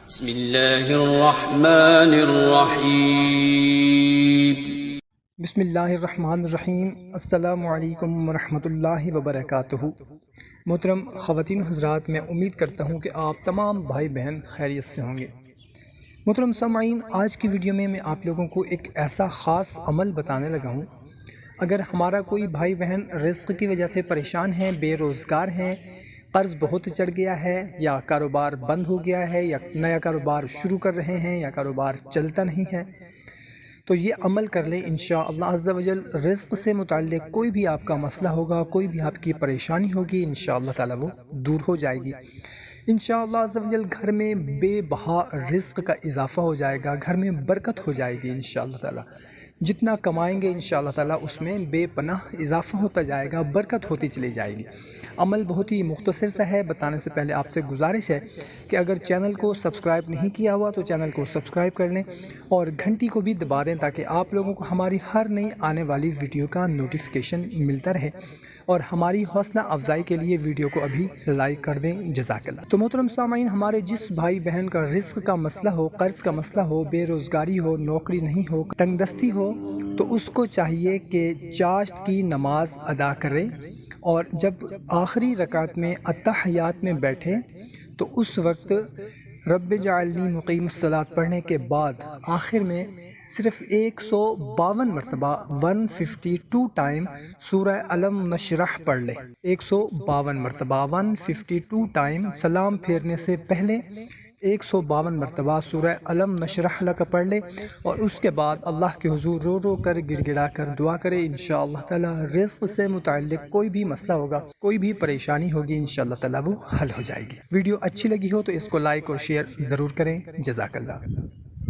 بسم اللہ الرحمن الرحیم۔ بسم اللہ الرحمن الرحیم۔ السلام علیکم ورحمۃ اللہ وبرکاتہ۔ محترم خواتین حضرات، میں امید کرتا ہوں کہ آپ تمام بھائی بہن خیریت سے ہوں گے۔ محترم سامعین، آج کی ویڈیو میں آپ لوگوں کو ایک ایسا خاص عمل بتانے لگا ہوں۔ اگر ہمارا کوئی بھائی بہن رزق کی وجہ سے پریشان ہیں، بے روزگار ہیں، قرض بہت چڑھ گیا ہے، یا کاروبار بند ہو گیا ہے، یا نیا کاروبار شروع کر رہے ہیں، یا کاروبار چلتا نہیں ہے، تو یہ عمل کر لیں انشاءاللہ عز و جل۔ رزق سے متعلق کوئی بھی آپ کا مسئلہ ہوگا، کوئی بھی آپ کی پریشانی ہوگی، انشاءاللہ تعالیٰ وہ دور ہو جائے گی انشاءاللہ عز و جل۔ گھر میں بے بہا رزق کا اضافہ ہو جائے گا، گھر میں برکت ہو جائے گی انشاءاللہ تعالیٰ۔ جتنا کمائیں گے انشاءاللہ تعالیٰ اس میں بے پناہ اضافہ ہوتا جائے گا، برکت ہوتی چلی جائے گی۔ عمل بہت ہی مختصر سا ہے، بتانے سے پہلے آپ سے گزارش ہے کہ اگر چینل کو سبسکرائب نہیں کیا ہوا تو چینل کو سبسکرائب کر لیں اور گھنٹی کو بھی دبا دیں تاکہ آپ لوگوں کو ہماری ہر نئی آنے والی ویڈیو کا نوٹیفیکیشن ملتا رہے، اور ہماری حوصلہ افزائی کے لیے ویڈیو کو ابھی لائک کر دیں، جزاک اللہ۔ تو محترم سامعین، ہمارے جس بھائی بہن کا رزق کا مسئلہ ہو، قرض کا مسئلہ ہو، بے روزگاری ہو، نوکری نہیں ہو، تنگ دستی ہو، تو اس کو چاہیے کہ چاشت کی نماز ادا کرے، اور جب آخری رکعت میں التحیات میں بیٹھے تو اس وقت رب جعلنی مقیم الصلاۃ پڑھنے کے بعد آخر میں صرف 152 مرتبہ 152 ٹائم سورہ علم نشرح پڑھ لے۔ 152 مرتبہ 152 ٹائم سلام پھیرنے سے پہلے 152 مرتبہ سورہ علم نشرح لک پڑھ لے، اور اس کے بعد اللہ کے حضور رو رو کر گڑ گڑا کر دعا کرے۔ انشاءاللہ تعالی رزق سے متعلق کوئی بھی مسئلہ ہوگا، کوئی بھی پریشانی ہوگی، انشاءاللہ تعالی وہ حل ہو جائے گی۔ ویڈیو اچھی لگی ہو تو اس کو لائک اور شیئر ضرور کریں، جزاک اللہ۔